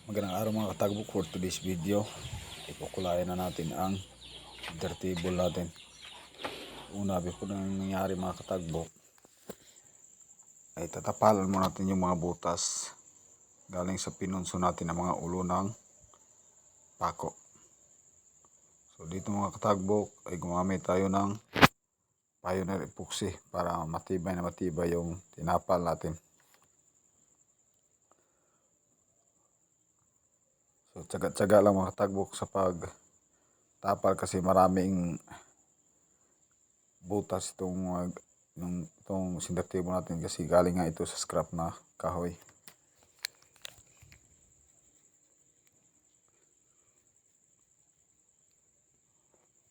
Magandang araw mga katagbok. For today's video, ipukulayan na natin ang center table natin. Una, before nang nangyari mga katagbok, ay tatapalan mo natin yung mga butas galing sa pinunso natin ng mga ulo ng pako. So dito mga katagbok ay gumamit tayo ng Pioneer epoxy para matibay na matibay yung tinapal natin. So tsaga-tsaga lang mga katagbok sa pagtapal kasi maraming butas itong center table natin kasi galing nga ito sa scrap na kahoy.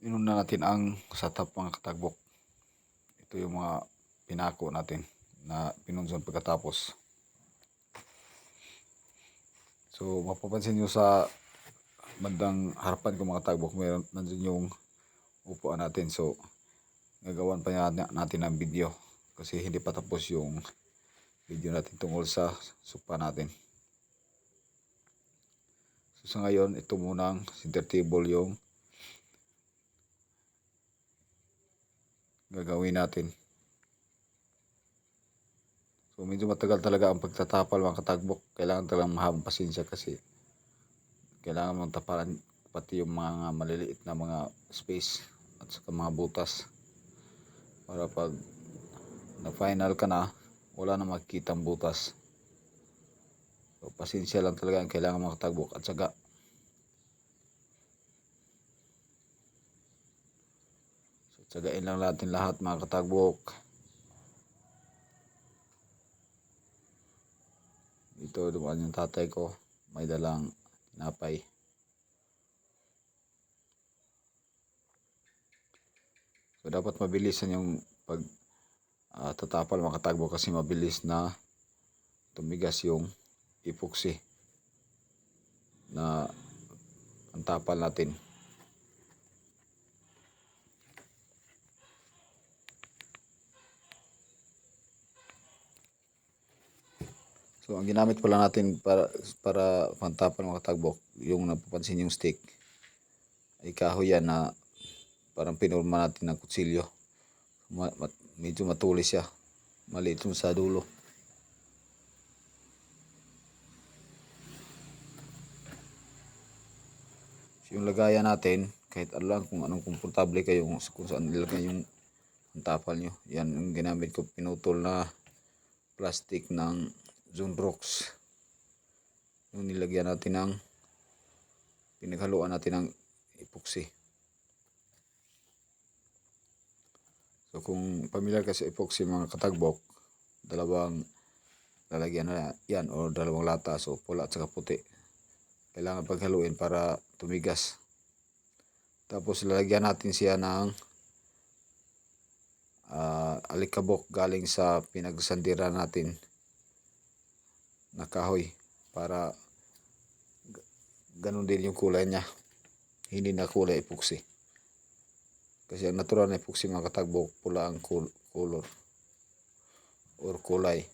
Inuna natin ang setup mga katagbok. Ito yung mga pinako natin na pinunson pagkatapos. So mapapansin nyo sa bandang harapan ko mga katagbok, mayroon nandun yung upuan natin. So gagawan pa natin ang video kasi hindi pa tapos yung video natin tungkol sa sopa natin. So sa ngayon, ito munang center table yung gagawin natin. So medyo matagal talaga ang pagtatapal mga katagbok. Kailangan talagang mahabang pasensya kasi kailangan mong tapalan pati yung mga maliliit na mga space at saka mga butas para pag na final ka na, wala na makikita ang butas. So pasensya lang talaga ang kailangan mga katagbok at saka tsagain lang natin lahat mga katagbok. Dito dumaan yung tatay ko, may dalang tinapay. So dapat mabilisan yung pag tatapal mga katagbok kasi mabilis na tumigas yung epoxy na ang tapal natin. So ang ginamit pala natin para pantapal mga katagbok, yung napapansin yung stick ay kahoy yan na parang pinurma natin ng kutsilyo. Medyo matulis siya, maliit yung sa dulo. So yung lagayan natin, kahit alam kung anong komportable kayo kung saan nilagay yung tapal nyo, yan yung ginamit ko, pinutol na plastic ng Zonrox. Yung nilagyan natin ng pinaghaluan natin ng epoxy. So kung familiar ka sa epoxy mga katagbok, dalawang lalagyan na yan o dalawang lata, so pula at saka puti. Kailangan paghaluin para tumigas. Tapos lalagyan natin siya ng alikabok galing sa pinagsandira natin na kahoy para ganun din yung kulay niya, hindi na kulay epoxy kasi ang natural na epoxy mga katagbok pula ang color or kulay.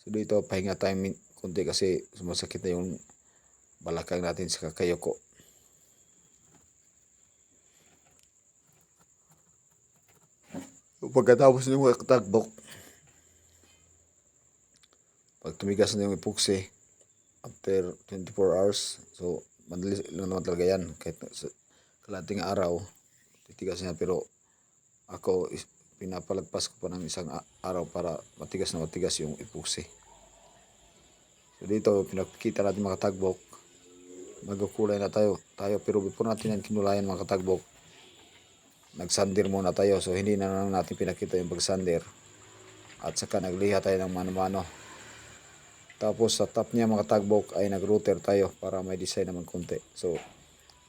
So dito pahinga tayo kunti kasi sumasakit na yung balakang natin sa kakayoko. So pagkatapos ng mga katagbok, pag tumigas na yung epoxy after 24 hours, so madali lang naman talaga yan, kahit sa kalating araw titigas niya, pero ako pinapalagpas ko pa ng isang araw para matigas na matigas yung epoxy. So dito pinakita natin mga katagbok, magkukulay na tayo pero before natin yan kinulayan mga katagbok, nagsander muna tayo. So hindi na lang natin pinakita yung pagsander at saka nagliha tayo ng mano-mano. Tapos sa top niya mga katagbok ay nag-router tayo para may design naman konti. So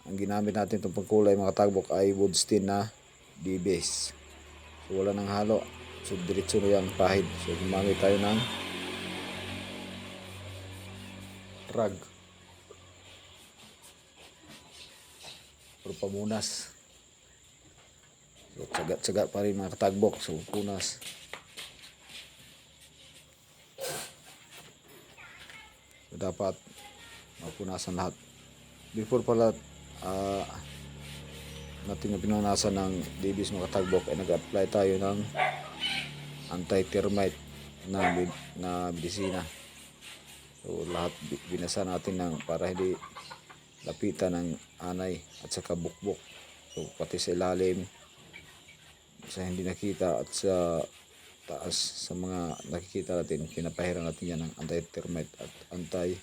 ang ginamit natin itong pagkulay mga katagbok ay Woodstein na D-base. So wala nang halo, so diretso na yung pahid. So gumamit tayo ng rag or pamunas. So tsaga-tsaga pa rin mga katagbok, so punas. So dapat mapunasan lahat. Before pala natin na pinunasan ng DBs mga katagbok ay nag-apply tayo ng anti-termite na medisina. So lahat binasa natin para hindi lapitan ng anay at saka bukbok. So pati sa ilalim, sa hindi nakita at sa taas, sa mga nakikita natin, pinapahiran natin yan ng anti-termite at anti-bukbok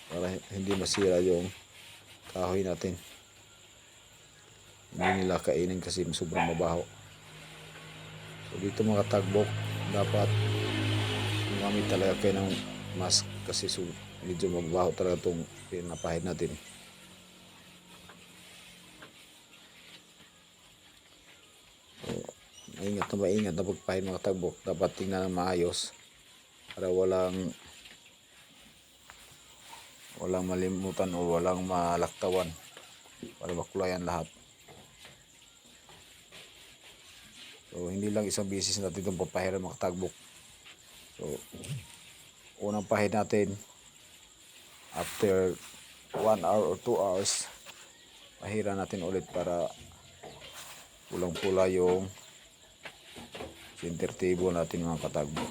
para hindi masira yung kahoy natin. Hindi nila kainin kasi sobrang mabaho. So dito mga tagbok, dapat gumamit talaga kayo ng mask kasi medyo mabaho talaga itong pinapahid natin. So, maingat na pagpahid mga tagbok. Dapat tingnan ng maayos para walang malimutan o walang malaktawan para makulayan lahat. So hindi lang isang beses natin itong papahiran mga tagbok. So unang pahid natin, after 1 hour or 2 hours, pahiran natin ulit para pulang-pula yung center table natin mga katagbok.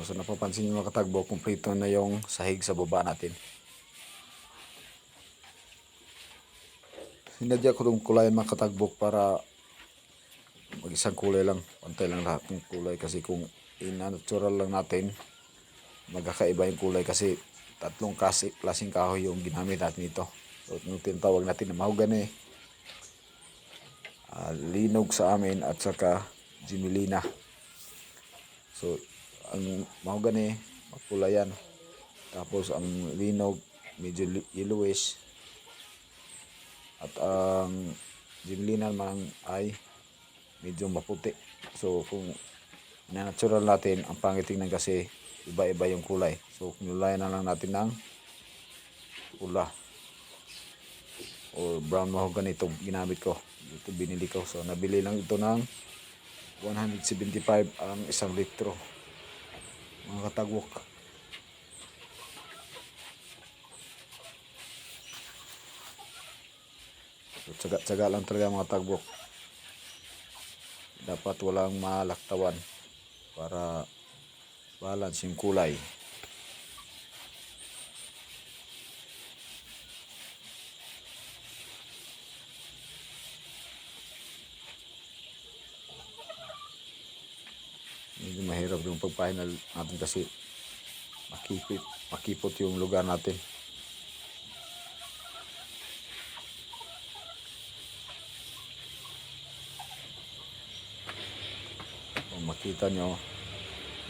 So napapansin nyo mga katagbok, kumpleto na yung sahig sa baba natin. Sinadya ko itong kulayan mga katagbok para mag-isang kulay lang, pantay lang lahat ng kulay, kasi kung ina-natural lang natin, magkakaiba yung kulay kasi tatlong klaseng kahoy yung ginamit natin ito. So yung tinatawag natin na mahogany, linog sa amin at saka Gmelina. So ang mahogany mapula yan, tapos ang linog medyo yellowish, at ang Gmelina naman ay medyo maputi. So kung na-natural natin, ang pangit tingnan kasi iba-iba yung kulay. So kinulayan na lang natin ng pula or brown mahogany. Ito ginamit ko, ito binili ko. So nabili lang ito ng 175 ang 1 litro mga katagwok. So tsaga lang talaga mga tagwok. Dapat walang malaktawan para balance yung kulay. Medyo mahirap yung pagpahinal natin kasi makipot yung lugar natin. Kung makita nyo,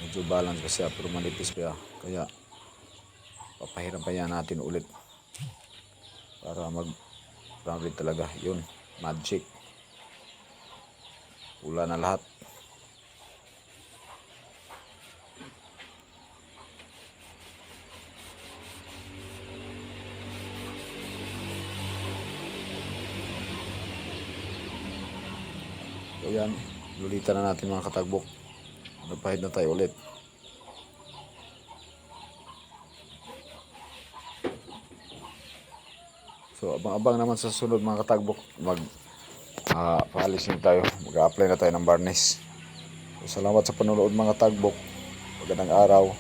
medyo balance kasi pero manipis pa, kaya papahiram pa yan natin ulit para mag-brown red talaga. Yun, magic, pula na lahat. So yan, lulitan na natin mga katagbok. Nagpahid na tayo ulit. So abang-abang naman sa sunod mga katagbok, paalis na tayo, mag-a-apply na tayo ng varnish. So, salamat sa panonood mga tagbok. Magandang araw.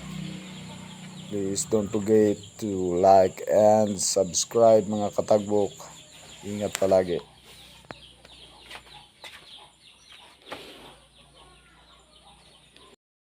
Please don't forget to like and subscribe mga katagbok. Ingat palagi.